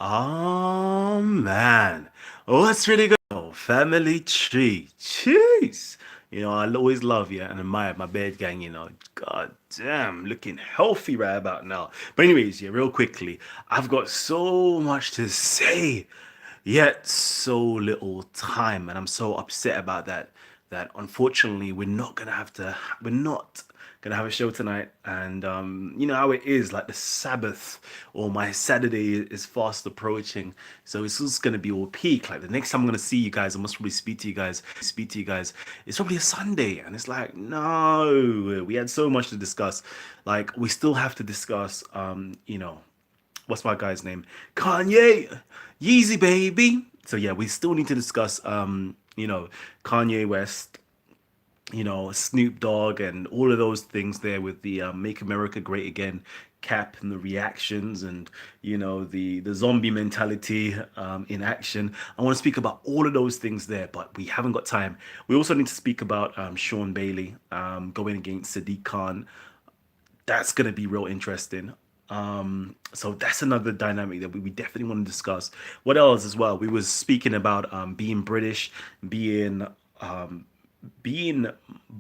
Oh man, what's really good? Oh, family tree, jeez. I always love you and admire my bed gang. God damn, looking healthy right about now. But anyways, yeah, real quickly, I've got so much to say, yet so little time, and I'm so upset about that. That unfortunately we're not gonna have a show tonight, and you know how it is, like the Sabbath or my Saturday is fast approaching, so it's just gonna be all peak. Like the next time I'm gonna see you guys, I must probably speak to you guys. It's probably a Sunday, and it's like, no, we had so much to discuss. Like we still have to discuss, what's my guy's name? Kanye, Yeezy baby. So yeah, we still need to discuss, Kanye West, Snoop Dogg and all of those things there with the Make America Great Again cap and the reactions and the zombie mentality in action. I want to speak about all of those things there, but we haven't got time. We also need to speak about Sean Bailey going against Sadiq Khan. That's going to be real interesting. So that's another dynamic that we definitely want to discuss. What else as well? We was speaking about being British, being um, being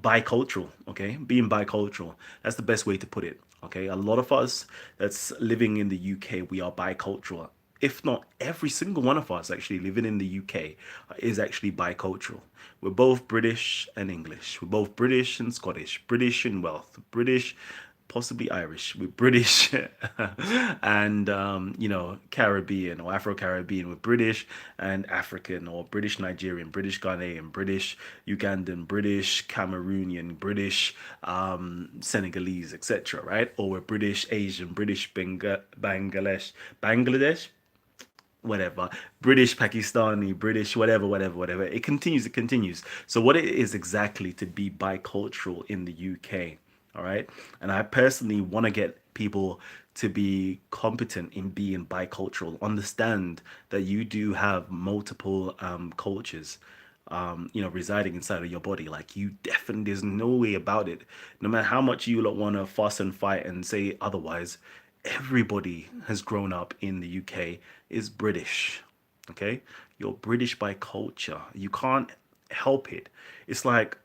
bicultural. Okay, being bicultural. That's the best way to put it. Okay, a lot of us that's living in the UK, we are bicultural. If not every single one of us actually living in the UK is actually bicultural. We're both British and English. We're both British and Scottish, British and Welsh, British, possibly Irish. We're British and Caribbean or Afro-Caribbean. We're British and African or British Nigerian, British Ghanaian, British Ugandan, British Cameroonian, British Senegalese, etc. Right? Or we're British Asian, British Bangladesh, whatever, British Pakistani, British whatever. It continues. So what it is exactly to be bicultural in the UK, all right? And I personally want to get people to be competent in being bicultural, understand that you do have multiple cultures residing inside of your body. Like you definitely, there's no way about it. No matter how much you lot want to fuss and fight and say otherwise, everybody has grown up in the UK is British. Okay, you're British by culture. You can't help it. It's like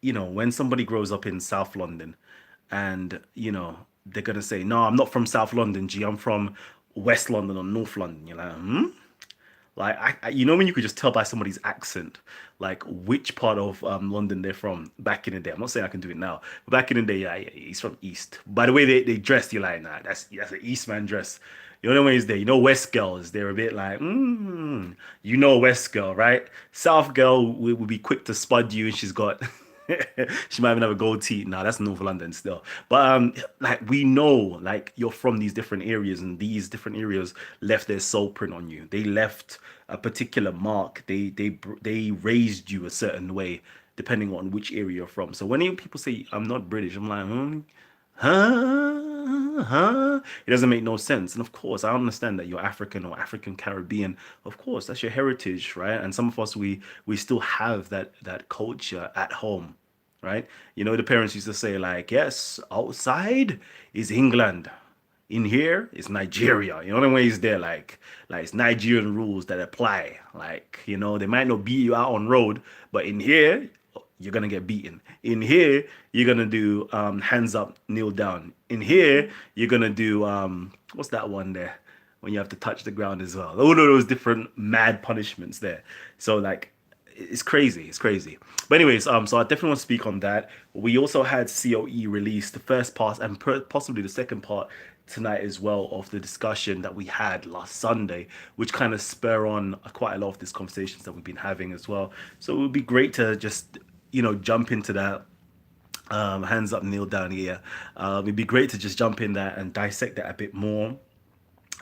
when somebody grows up in South London, and they're gonna say, "No, I'm not from South London. G, I'm from West London or North London." You're like, hmm. Like when you could just tell by somebody's accent, like which part of London they're from back in the day. I'm not saying I can do it now, but back in the day, yeah, he's from East. By the way they dress, you're like, nah, that's an East man dress. You know when he's there, West girls, they're a bit like, West girl, right? South girl will be quick to spud you, and she's got she might even have a gold teeth. Now that's North London still. But like we know, like you're from these different areas, and these different areas left their soul print on you. They left a particular mark. They raised you a certain way, depending on which area you're from. So when people say I'm not British, I'm like, huh? It doesn't make no sense. And of course, I understand that you're African or African Caribbean. Of course, that's your heritage, right? And some of us we still have that culture at home, right? The parents used to say like, yes, outside is England, in here is Nigeria. The ways there, like it's Nigerian rules that apply. Like, they might not beat you out on road, but in here, you're gonna get beaten. In here, you're gonna do hands up, kneel down. In here, you're gonna do what's that one there? When you have to touch the ground as well. All of those different mad punishments there. So like it's crazy. It's crazy. But anyways, so I definitely want to speak on that. We also had COE release the first part and possibly the second part tonight as well of the discussion that we had last Sunday, which kind of spur on quite a lot of these conversations that we've been having as well. So it would be great to just jump into that. Hands up, kneel down here. It'd be great to just jump in there and dissect that a bit more.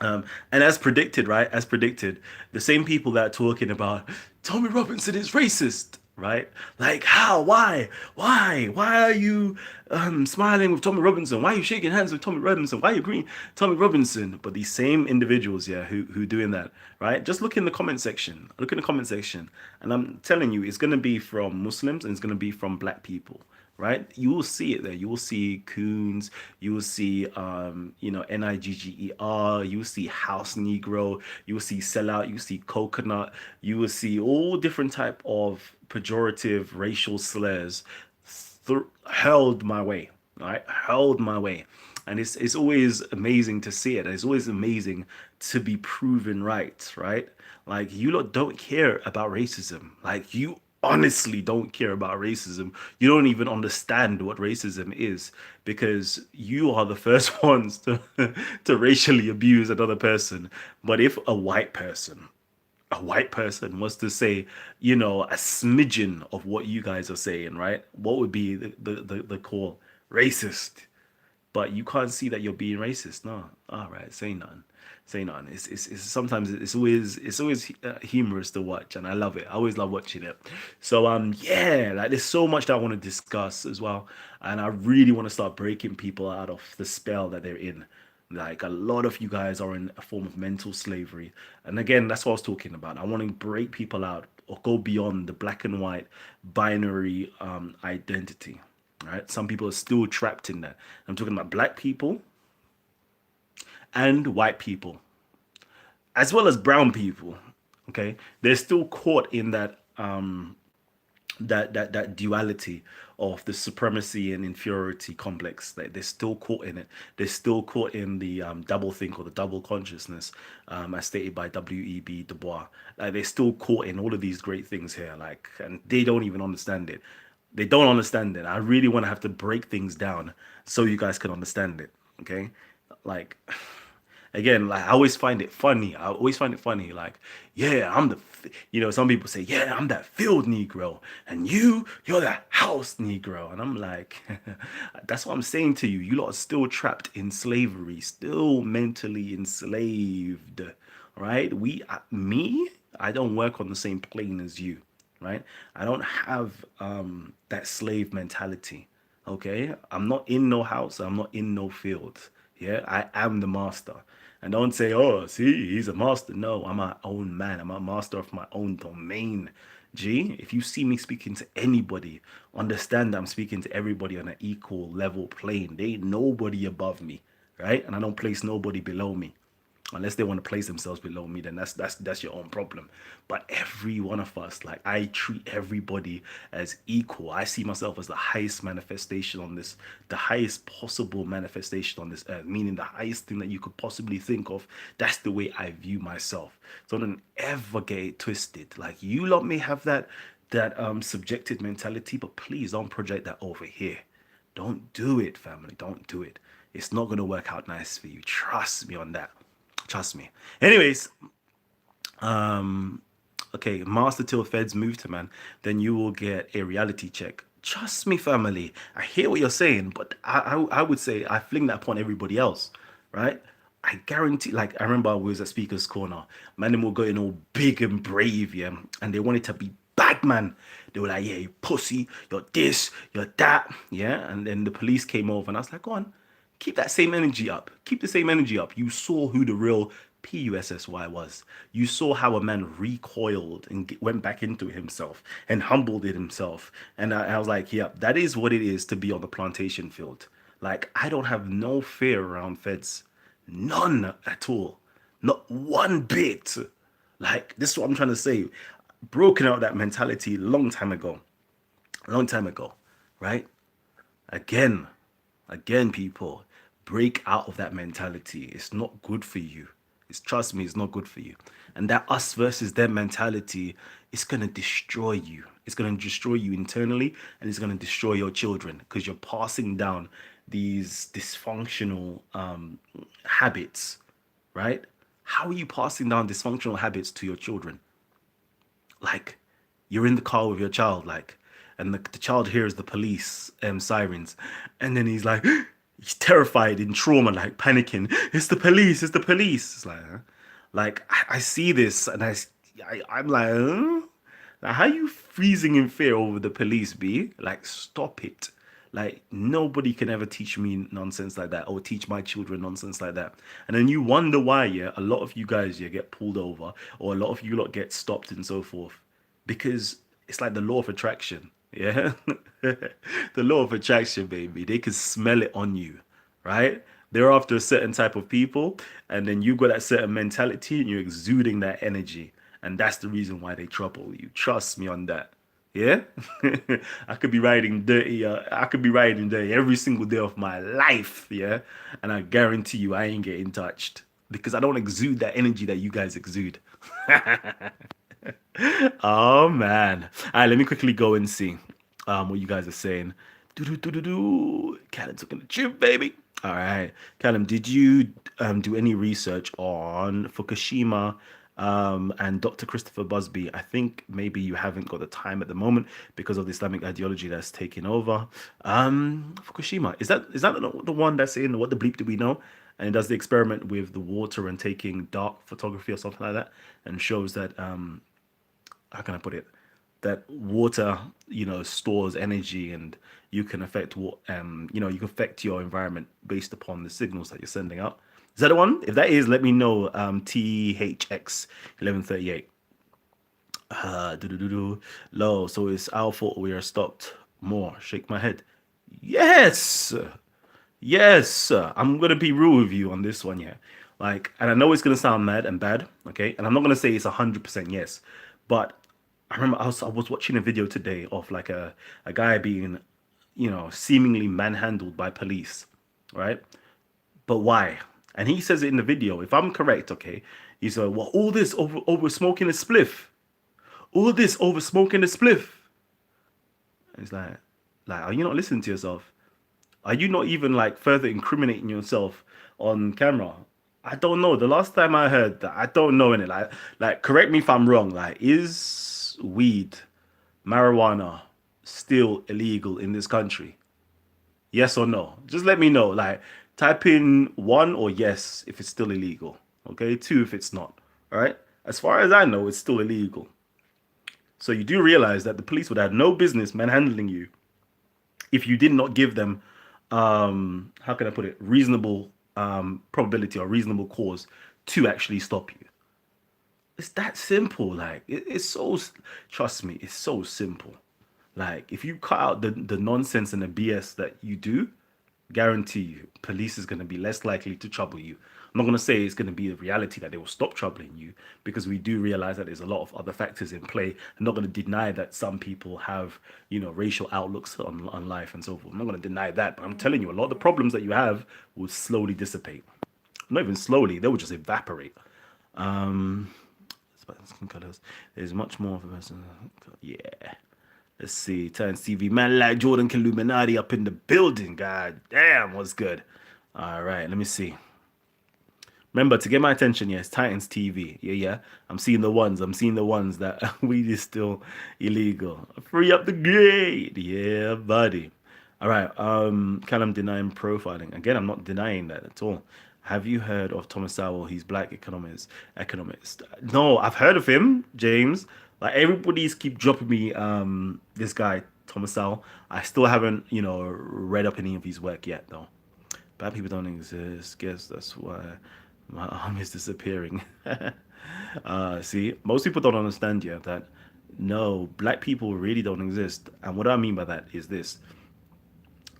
And as predicted, right? As predicted, the same people that are talking about Tommy Robinson is racist, right? Like how? Why are you smiling with Tommy Robinson? Why are you shaking hands with Tommy Robinson? Why are you agreeing Tommy Robinson? But these same individuals, yeah, who doing that, right? Just look in the comment section. Look in the comment section, and I'm telling you, it's gonna be from Muslims and it's gonna be from black people, right? You will see it there. You will see coons. You will see, Nigger. You will see house Negro. You will see sellout. You will see coconut. You will see all different type of pejorative racial slurs hurled my way, right? Hurled my way. And it's always amazing to see it. It's always amazing to be proven right, right? Like you lot don't care about racism. Like you honestly don't care about racism. You don't even understand what racism is because you are the first ones to racially abuse another person. But if a white person was to say, a smidgen of what you guys are saying, right? What would be the call? Racist. But you can't see that you're being racist. No, all right, say none, say none. It's sometimes it's always humorous to watch, and I love it. I always love watching it. So yeah, like there's so much that I want to discuss as well, and I really want to start breaking people out of the spell that they're in. Like a lot of you guys are in a form of mental slavery, and again, that's what I was talking about. I want to break people out or go beyond the black and white binary identity, right? Some people are still trapped in that. I'm talking about black people and white people, as well as brown people. Okay, they're still caught in that duality of the supremacy and inferiority complex. They're still caught in it. They're still caught in the double think or the double consciousness, as stated by W.E.B. Du Bois. Like they're still caught in all of these great things here, like, and they don't even understand it. They don't understand it. I really want to have to break things down so you guys can understand it. Okay, like again, like I always find it funny. I always find it funny. Like, yeah, some people say, yeah, I'm that field Negro, and you're that house Negro, and I'm like, that's what I'm saying to you. You lot are still trapped in slavery, still mentally enslaved, right? Me, I don't work on the same plane as you, right? I don't have that slave mentality. Okay, I'm not in no house. I'm not in no field. Yeah, I am the master. And don't say, oh, see, he's a master. No, I'm my own man. I'm a master of my own domain. G, if you see me speaking to anybody, understand that I'm speaking to everybody on an equal level plane. There ain't nobody above me, right? And I don't place nobody below me unless they want to place themselves below me, then that's your own problem. But every one of us, like I treat everybody as equal. I see myself as the highest manifestation on this, the highest possible manifestation on this earth, meaning the highest thing that you could possibly think of. That's the way I view myself. So don't ever get it twisted. Like you lot may have that subjective mentality, but please don't project that over here. Don't do it, family. Don't do it. It's not gonna work out nice for you. Trust me on that. Trust me. Anyways, okay, master till feds move to man, then you will get a reality check. Trust me, family. I hear what you're saying, but I would say I fling that upon everybody else, right? I guarantee, like I remember I was at Speaker's Corner, man, them were going all big and brave, yeah, and they wanted to be bad man. They were like, yeah, you pussy, you're this, you're that, yeah. And then the police came over, and I was like, go on, keep that same energy up. Keep the same energy up. You saw who the real PUSSY was. You saw how a man recoiled and went back into himself and humbled it himself. And I was like, yeah, that is what it is to be on the plantation field. Like, I don't have no fear around feds. None at all. Not one bit. Like, this is what I'm trying to say. Broken out that mentality long time ago. Long time ago. Right? Again, again, people, break out of that mentality. It's not good for you. Trust me, it's not good for you. And that us versus them mentality is gonna destroy you. It's gonna destroy you internally, and it's gonna destroy your children because you're passing down these dysfunctional habits, right? How are you passing down dysfunctional habits to your children? Like you're in the car with your child, like, and the child hears the police sirens, and then he's like, he's terrified in trauma, like panicking. It's the police! It's the police! It's like, huh? Like I see this, and I'm like, huh? Like, how you freezing in fear over the police, B? Like, stop it. Like, nobody can ever teach me nonsense like that or teach my children nonsense like that. And then you wonder why, yeah, a lot of you guys, yeah, get pulled over or a lot of you lot get stopped and so forth. Because it's like the law of attraction. Yeah. The law of attraction, baby. They can smell it on you, right? They're after a certain type of people, and then you got that certain mentality and you're exuding that energy. And that's the reason why they trouble you. Trust me on that. Yeah? I could be riding dirty. I could be riding dirty every single day of my life. Yeah? And I guarantee you I ain't getting touched because I don't exude that energy that you guys exude. Oh man. All right, let me quickly go and see what you guys are saying. Do do do do do. Callum took in the gym, baby. All right, Callum, did you do any research on Fukushima and Dr. Christopher Busby? I think maybe you haven't got the time at the moment because of the Islamic ideology that's taken over. Fukushima, is that the one that's in What the Bleep Do We Know? And it does the experiment with the water and taking dark photography or something like that, and shows that how can I put it? That water, stores energy, and you can affect what you can affect your environment based upon the signals that you're sending out. Is that the one? If that is, let me know. THX 1138. Do low. So it's our fault we are stopped. More. Shake my head. Yes. Yes, I'm gonna be real with you on this one, yeah. Like, and I know it's gonna sound mad and bad, okay? And I'm not gonna say it's 100% yes, but I remember I was watching a video today of like a guy being, seemingly manhandled by police, right? But why? And he says it in the video. If I'm correct, okay, he said, "Well, all this over smoking a spliff, all this over smoking a spliff." And it's like, are you not listening to yourself? Are you not even like further incriminating yourself on camera? I don't know. The last time I heard that, I don't know in it. Like, correct me if I'm wrong. Like, is weed, marijuana, still illegal in this country? Yes or no? Just let me know. Like, type in one or yes if it's still illegal. Okay, two if it's not. All right. As far as I know, it's still illegal. So you do realize that the police would have no business manhandling you if you did not give them how can I put it, reasonable probability or reasonable cause to actually stop you. It's that simple. Like it's so, trust me, it's so simple. Like if you cut out the nonsense and the BS that you do, guarantee you, police is going to be less likely to trouble you. I'm not going to say it's going to be a reality that they will stop troubling you because we do realize that there's a lot of other factors in play. I'm not going to deny that some people have, racial outlooks on life and so forth. I'm not going to deny that, but I'm telling you, a lot of the problems that you have will slowly dissipate. Not even slowly, they will just evaporate. Um, Skin colors. There's much more of a person. Yeah. Let's see. Times TV. Man like Jordan Illuminati up in the building. God damn, what's good? All right, let me see. Remember to get my attention, yes, Titans TV. Yeah, yeah. I'm seeing the ones. I'm seeing the ones that weed is still illegal. Free up the grade. Yeah, buddy. All right. Callum denying profiling. Again, I'm not denying that at all. Have you heard of Thomas Sowell? He's black economist. No, I've heard of him, James. Like everybody's keep dropping me this guy, Thomas Sowell. I still haven't, read up any of his work yet though. Bad people don't exist. Guess that's why my arm is disappearing. See, most people don't understand yet that no, black people really don't exist. And what I mean by that is this,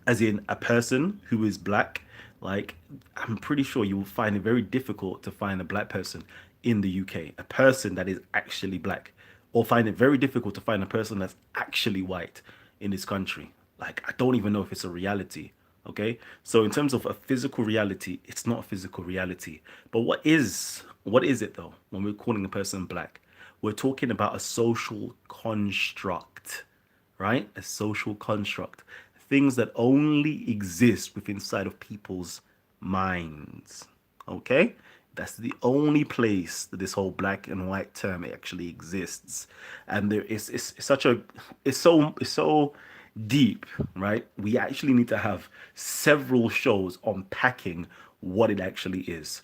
as in a person who is black, like I'm pretty sure you will find it very difficult to find a black person in the UK, a person that is actually black, or find it very difficult to find a person that's actually white in this country. Like I don't even know if it's a reality. Okay, so in terms of a physical reality, it's not a physical reality. But what is it though? When we're calling a person black, we're talking about a social construct, right? A social construct. Things that only exist within inside of people's minds. Okay? That's the only place that this whole black and white term actually exists. And there is it's such a it's so deep, right? We actually need to have several shows unpacking what it actually is,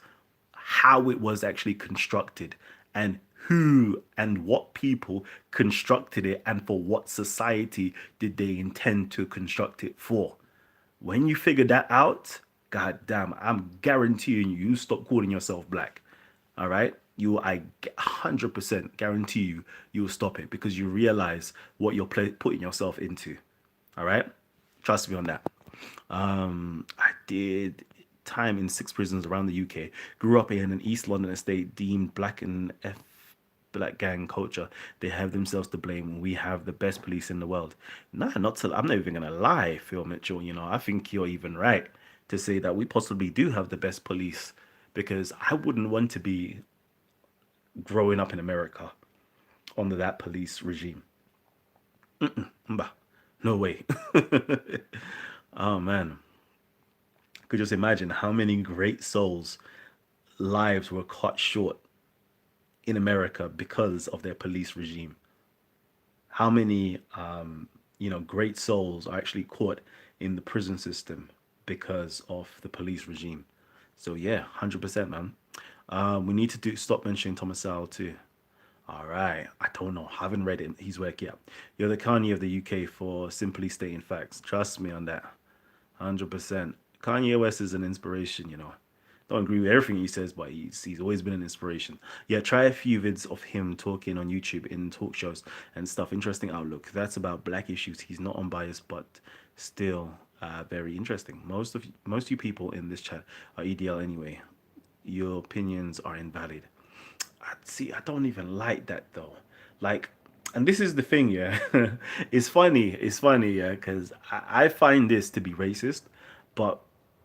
how it was actually constructed, and who and what people constructed it, and for what society did they intend to construct it for. When you figure that out, god damn, I'm guaranteeing you stop calling yourself black. All right? I 100% guarantee you, you will stop it because you realize what you're putting yourself into. All right, trust me on that. I did time in 6 prisons around the UK. Grew up in an East London estate deemed black and black gang culture. They have themselves to blame. We have the best police in the world. Nah, not to. I'm not even gonna lie, Phil Mitchell. You know, I think you're even right to say that we possibly do have the best police because I wouldn't want to be growing up in America under that police regime. Bah, no way. Oh man, could just imagine how many great souls lives were cut short in America because of their police regime. How many great souls are actually caught in the prison system because of the police regime. So yeah, 100%, man. We need to do stop mentioning Thomas Sowell too. All right, I don't know, haven't read his work yet. You're the Kanye of the UK for simply stating facts. Trust me on that. 100%. Kanye West is an inspiration, you know. Don't agree with everything he says, but he's always been an inspiration. Yeah, try a few vids of him talking on YouTube in talk shows and stuff. Interesting outlook. That's about black issues. He's not unbiased, but still very interesting. Most you people in this chat are EDL anyway. Your opinions are invalid. See, I don't even like that though. Like, and this is the thing, yeah. It's funny, yeah, because I find this to be racist, but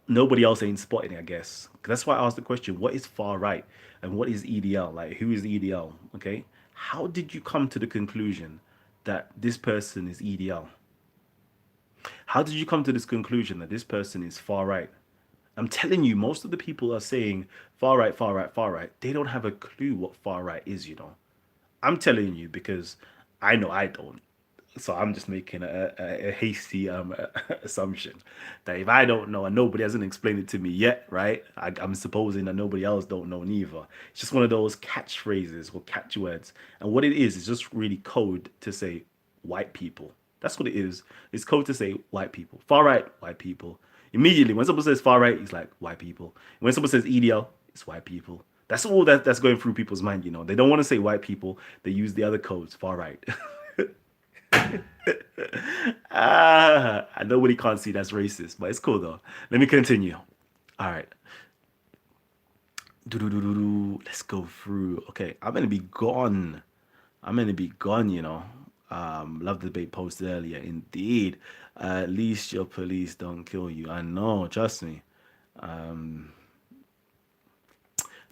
nobody else ain't spotting it, I guess. That's why I asked the question: what is far right and what is EDL? Like, who is EDL? Okay, how did you come to the conclusion that this person is EDL? How did you come to this conclusion that this person is far right? I'm telling you, most of the people are saying far right, far right, far right. They don't have a clue what far right is, you know. I'm telling you because I know I don't. So I'm just making a hasty assumption that if I don't know and nobody hasn't explained it to me yet, right? I'm supposing that nobody else don't know neither. It's just one of those catchphrases or catchwords, and what it is just really code to say white people. That's what it is. It's code to say white people, far right white people. Immediately when someone says far right, it's like white people. When someone says EDL, it's white people. That's all that's going through people's mind. You know, they don't want to say white people. They use the other codes, far right. I nobody can't see that's racist, but it's cool though. Let me continue. All right. Let's go through. Okay, I'm gonna be gone. I'm gonna be gone. You know. Love the debate post earlier. Indeed. At least your police don't kill you. I know. Trust me.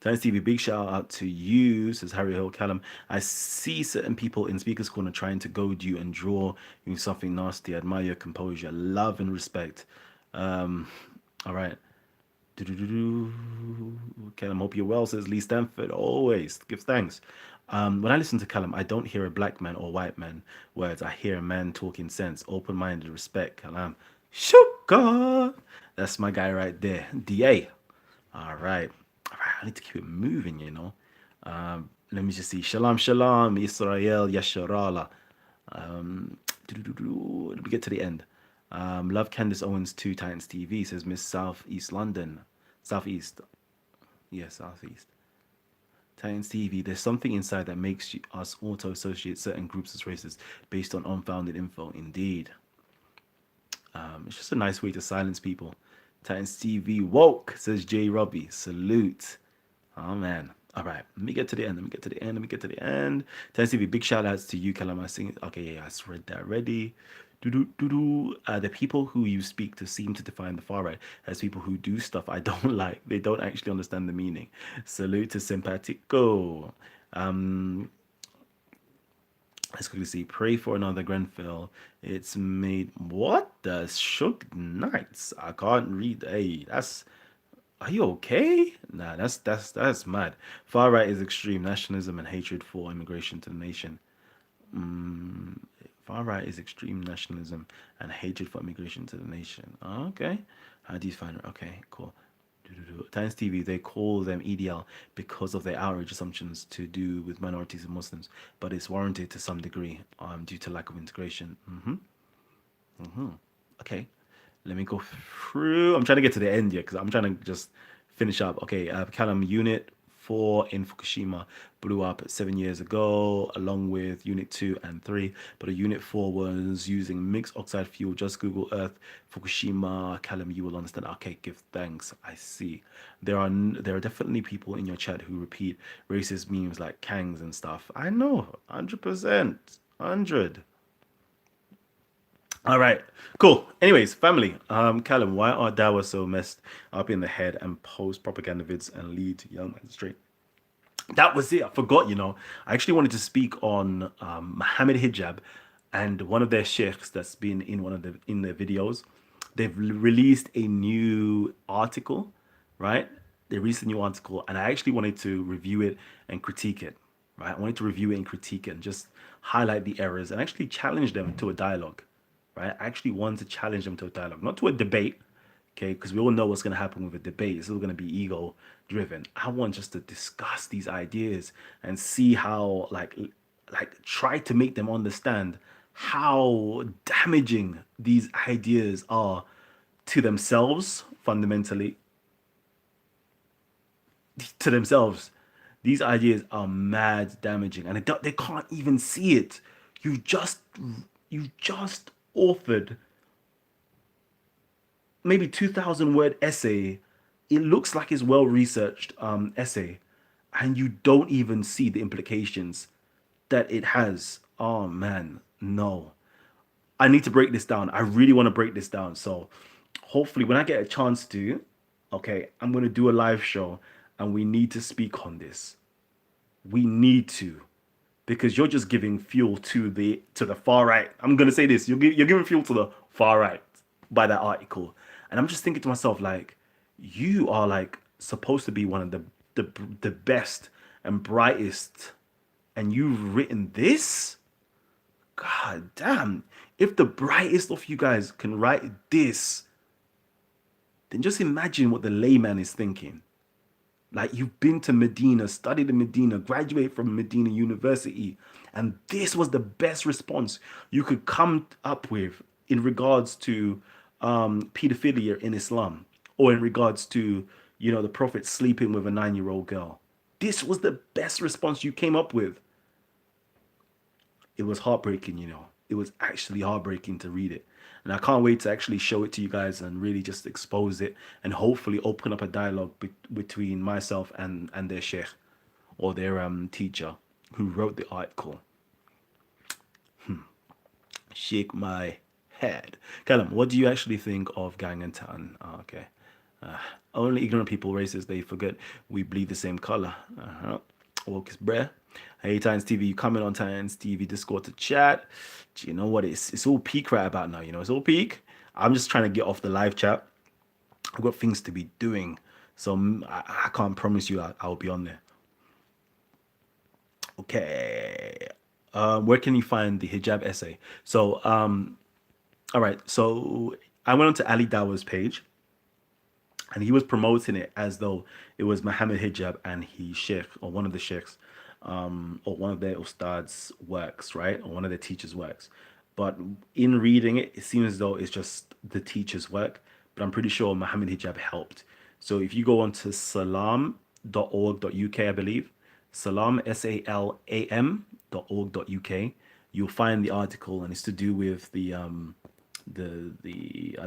Thanks, TV. Big shout out to you, says Harry Hill Callum. I see certain people in Speaker's Corner trying to goad you and draw you something nasty. I admire your composure, love, and respect. All right. Callum, hope you're well, says Lee Stanford. Always give thanks. When I listen to Callum, I don't hear a black man or white man words. I hear a man talking sense, open minded, respect. Callum, sugar. That's my guy right there. DA. All right. All right. I need to keep it moving, you know. Let me just see. Shalom, shalom, Israel, Yasharala. Let me get to the end. Love Candace Owens 2 Titans TV, says Miss South East London. Southeast. Yeah, Southeast. Titans TV, there's something inside that makes us auto associate certain groups as racist based on unfounded info. Indeed. It's just a nice way to silence people. Titans TV woke, says J Robbie. Salute. Oh man. All right. Let me get to the end. Let me get to the end. Let me get to the end. Titans TV, big shout outs to you, Kalam. Okay, yeah, I read that already. The people who you speak to seem to define the far right as people who do stuff I don't like. They don't actually understand the meaning. Salute to Simpatico. Let's quickly see. Pray for another Grenfell. It's made. What the Shook Knights? I can't read. Hey, that's. Are you okay? Nah, that's mad. Far right is extreme nationalism and hatred for immigration to the nation. Far right is extreme nationalism and hatred for immigration to the nation. Okay. How do you find it? Okay, cool. Times TV, they call them EDL because of their outrage assumptions to do with minorities and Muslims, but it's warranted to some degree due to lack of integration. Okay, let me go through. I'm trying to get to the end here because I'm trying to just finish up. Okay, Callum, Unit 4 in Fukushima blew up 7 years ago, along with Unit 2 and 3. But a Unit 4 was using mixed oxide fuel. Just Google Earth, Fukushima, Kalam, you will understand. Okay, give thanks. I see. There are definitely people in your chat who repeat racist memes like Kangs and stuff. I know, 100%. 100. All right, cool. Anyways, family. Callum, why are Dawa so messed up in the head and post propaganda vids and lead young men straight? That was it. I forgot. I actually wanted to speak on Muhammad Hijab and one of their sheikhs that's been in one of the in their videos. They've released a new article, right? They released a new article, and I actually wanted to review it and critique it, right? I wanted to review it and critique it and just highlight the errors and actually challenge them to a dialogue, right? I actually want to challenge them to a dialogue, not to a debate, okay? Because we all know what's going to happen with a debate. It's all going to be ego driven. I want just to discuss these ideas and see how, like try to make them understand how damaging these ideas are to themselves fundamentally, to themselves. These ideas are mad damaging, and they can't even see it. You just you just authored maybe 2,000 word essay. It looks like it's well researched essay, and you don't even see the implications that it has. Oh man, no. I need to break this down. I really want to break this down. So hopefully when I get a chance to, okay, I'm going to do a live show and we need to speak on this. We need to, because you're just giving fuel to the far right. I'm gonna say this: you're giving fuel to the far right by that article, and I'm just thinking to myself like, you are like supposed to be one of the best and brightest, and you've written this. God damn! If the brightest of you guys can write this, then just imagine what the layman is thinking. Like you've been to Medina, studied in Medina, graduated from Medina University, and this was the best response you could come up with in regards to pedophilia in Islam, or in regards to the Prophet sleeping with a 9-year-old girl. This was the best response you came up with. It was heartbreaking. It was actually heartbreaking to read it. And I can't wait to actually show it to you guys and really just expose it and hopefully open up a dialogue between myself and their sheikh or their teacher who wrote the article. Shake my head. Callum, what do you actually think of Gang and Tan? Oh, okay. Only ignorant people racist, they forget we bleed the same color. Woke is breath. Hey Titans TV, you coming on Titans TV Discord to chat. Do you know what it's all peak right about now? It's all peak. I'm just trying to get off the live chat. I've got things to be doing, so I can't promise you I'll be on there. Okay. Where can you find the hijab essay? So, all right. So I went onto Ali Dawa's page, and he was promoting it as though it was Muhammad Hijab and he sheikh or one of the sheikhs, or one of their ustads works, right, or one of their teachers' works. But in reading it, it seems as though it's just the teacher's work. But I'm pretty sure Muhammad Hijab helped. So if you go on to salam.org.uk, I believe, salam, salam.org.uk, you'll find the article, and it's to do with the I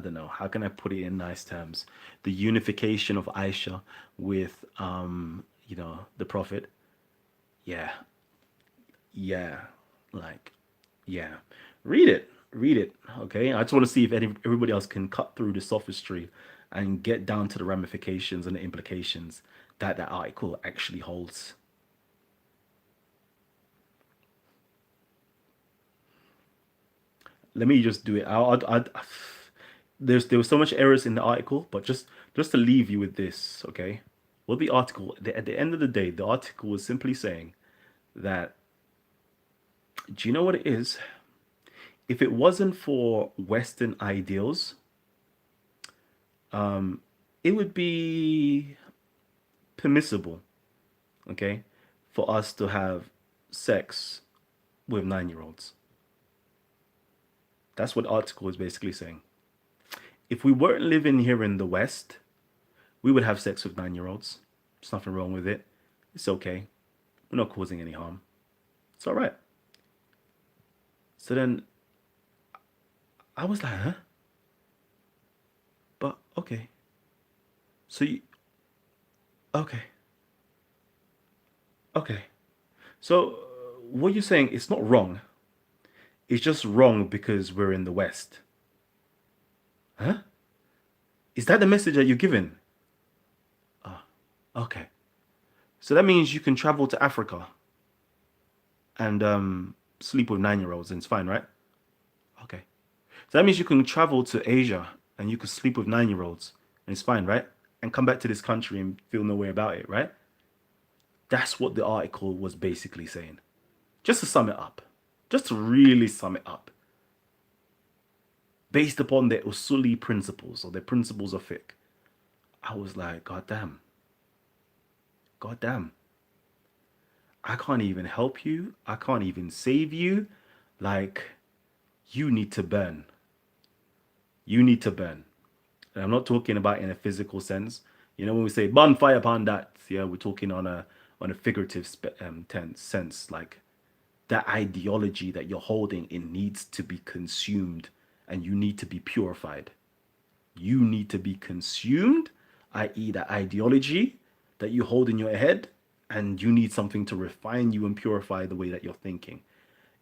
don't know, how can I put it in nice terms, the unification of Aisha with the Prophet. Yeah, yeah, like, yeah. Read it. Okay, I just want to see if everybody else can cut through the sophistry and get down to the ramifications and the implications that that article actually holds. Let me just do it. There was so much errors in the article, but just to leave you with this, okay? Well, the article at the end of the day, the article was simply saying that, do you know what it is? If it wasn't for Western ideals, it would be permissible, okay, for us to have sex with 9-year-olds. That's what the article is basically saying. If we weren't living here in the West, we would have sex with 9-year-olds. There's nothing wrong with it. It's okay. We're not causing any harm. It's all right. So then I was like, huh? But okay. So you, okay, okay. So what you're saying, it's not wrong. It's just wrong because we're in the West. Huh? Is that the message that you're giving? Okay. So that means you can travel to Africa and sleep with 9-year-olds and it's fine, right? Okay. So that means you can travel to Asia and you can sleep with 9-year-olds and it's fine, right? And come back to this country and feel no way about it, right? That's what the article was basically saying. Just to sum it up, just to really sum it up, based upon their Usuli principles or their principles of fiqh. I was like, God damn, God damn. I can't even help you. I can't even save you. Like, you need to burn. You need to burn. And I'm not talking about in a physical sense. You know, when we say bonfire upon that, yeah, we're talking on a figurative tense sense. Like that ideology that you're holding, it needs to be consumed, and you need to be purified. You need to be consumed, i.e., that ideology that you hold in your head, and you need something to refine you and purify the way that you're thinking.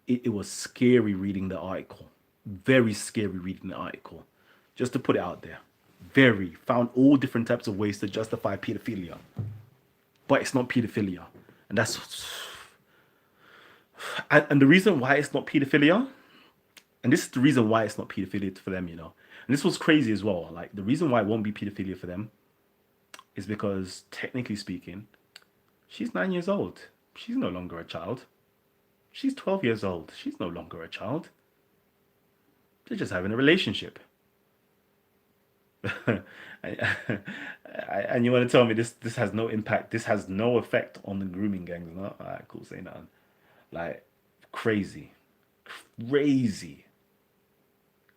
It was scary reading the article. Very scary reading the article. Just to put it out there. Very. Found all different types of ways to justify pedophilia. But it's not pedophilia. And that's. And the reason why it's not pedophilia, and this is the reason why it's not pedophilia for them, you know. And this was crazy as well. Like, the reason why it won't be pedophilia for them is because, technically speaking, she's 9 years old. She's no longer a child. She's 12 years old. She's no longer a child. They're just having a relationship. And you want to tell me this has no impact? This has no effect on the grooming gangs? No, all right, cool. Say nothing. Like crazy, crazy,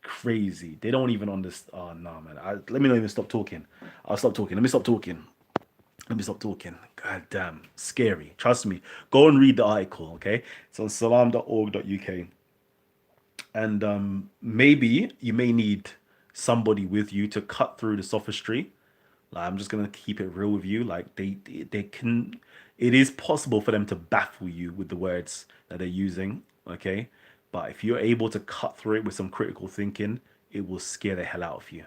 crazy. They don't even understand. Oh no, man. Let me not even stop talking. I'll stop talking. Let me stop talking. Let me stop talking. God damn, scary. Trust me. Go and read the article. Okay, it's on salam.org.uk. And maybe you may need somebody with you to cut through the sophistry. Like, I'm just gonna keep it real with you. Like they can, it is possible for them to baffle you with the words that they're using. Okay, but if you're able to cut through it with some critical thinking, it will scare the hell out of you.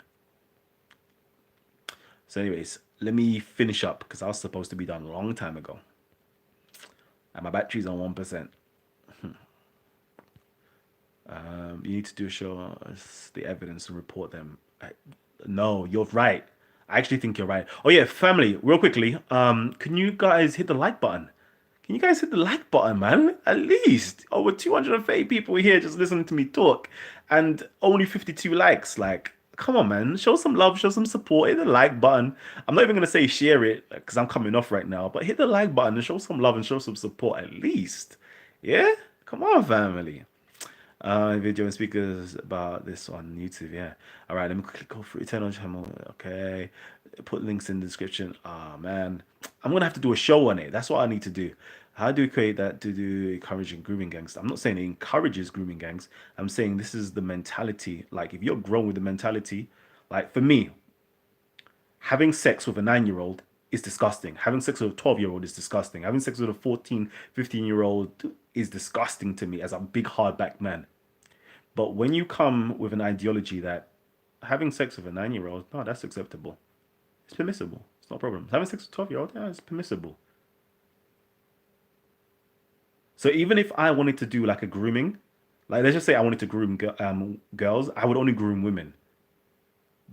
So, anyways, let me finish up because I was supposed to be done a long time ago, and my battery's on 1%. You need to do show us the evidence and report them. No, you're right. I actually think you're right. Oh yeah, family, real quickly. Can you guys hit the like button? Can you guys hit the like button, man? At least over 230 people here just listening to me talk, and only 52 likes. Like, come on, man. Show some love, show some support. Hit the like button. I'm not even gonna say share it because I'm coming off right now, but hit the like button and show some love and show some support at least. Yeah, come on, family. Video and speakers about this on YouTube. Yeah. All right. Let me quickly go through. Turn on channel. Okay. Put links in the description. Ah, man. I'm gonna have to do a show on it. That's what I need to do. How do we create that to do encouraging grooming gangs? I'm not saying it encourages grooming gangs. I'm saying this is the mentality. Like, if you're grown with the mentality, like for me, having sex with a 9-year-old is disgusting. Having sex with a 12-year-old is disgusting. Having sex with a 14, 15-year-old is disgusting to me as a big hardback man. But when you come with an ideology that having sex with a 9-year-old, no, that's acceptable. It's permissible. It's not a problem. Having sex with a 12-year-old, yeah, it's permissible. So even if I wanted to do like a grooming, like let's just say I wanted to groom girls, I would only groom women.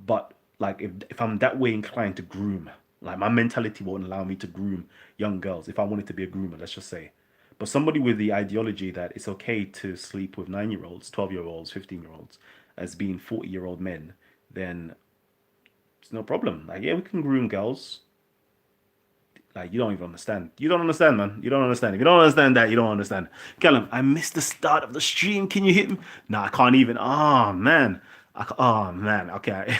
But like if I'm that way inclined to groom, like my mentality won't allow me to groom young girls if I wanted to be a groomer, let's just say. But somebody with the ideology that it's okay to sleep with 9-year-olds, 12-year-olds, 15-year-olds as being 40-year-old men, then it's no problem. Like, yeah, we can groom girls. Like, you don't even understand. You don't understand, man. You don't understand. If you don't understand that, you don't understand. Kalam, I missed the start of the stream. Can you hit me? Nah, I can't even. Oh, man. Oh, man. Okay.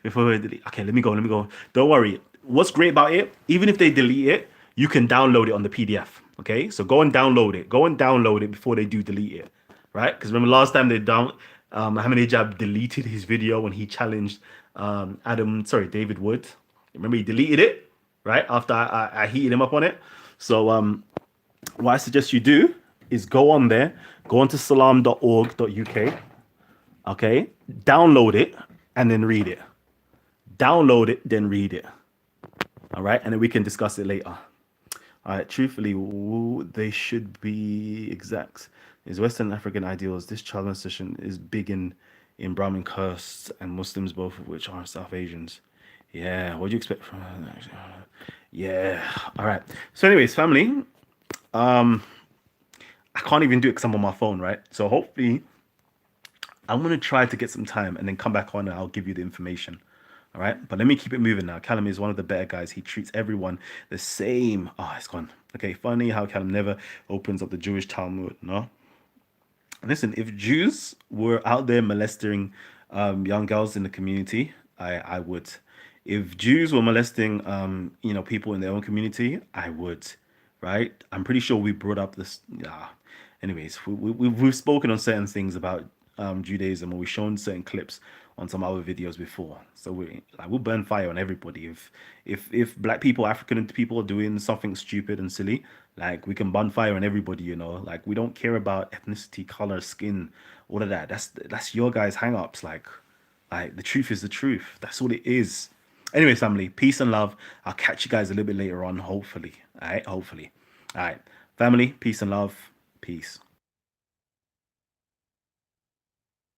Before we delete. Okay, let me go. Let me go. Don't worry. What's great about it, even if they delete it, you can download it on the PDF. Okay, so go and download it. Go and download it before they do delete it, right? Because remember last time they Ahmadinejad deleted his video when he challenged David Wood. Remember he deleted it, right? After I heated him up on it. So what I suggest you do is go on there, go onto salam.org.uk, okay? Download it and then read it. Download it, then read it. All right, and then we can discuss it later. All right, truthfully, they should be exact. Is Western African ideals. This child molestation is big in Brahmin castes and Muslims, both of which are South Asians. Yeah, what do you expect from? Yeah, all right. So, anyways, family, I can't even do it because I'm on my phone, right? So hopefully, I'm gonna try to get some time and then come back on and I'll give you the information. All right, but let me keep it moving now. Kalam is one of the better guys. He treats everyone the same. Oh, it's gone. Okay, funny how Kalam never opens up the Jewish Talmud. No, listen. If Jews were out there molesting young girls in the community, I would. If Jews were molesting people in their own community, I would. Right? I'm pretty sure we brought up this. Anyways, we've spoken on certain things about Judaism, or we've shown certain clips on some other videos before. So we'll burn fire on everybody. If black people, African people are doing something stupid and silly, like we can burn fire on everybody, Like we don't care about ethnicity, color, skin, all of that. That's your guys' hang-ups. Like the truth is the truth. That's all it is. Anyway, family, peace and love. I'll catch you guys a little bit later on, hopefully. All right, hopefully. All right, family, peace and love. Peace.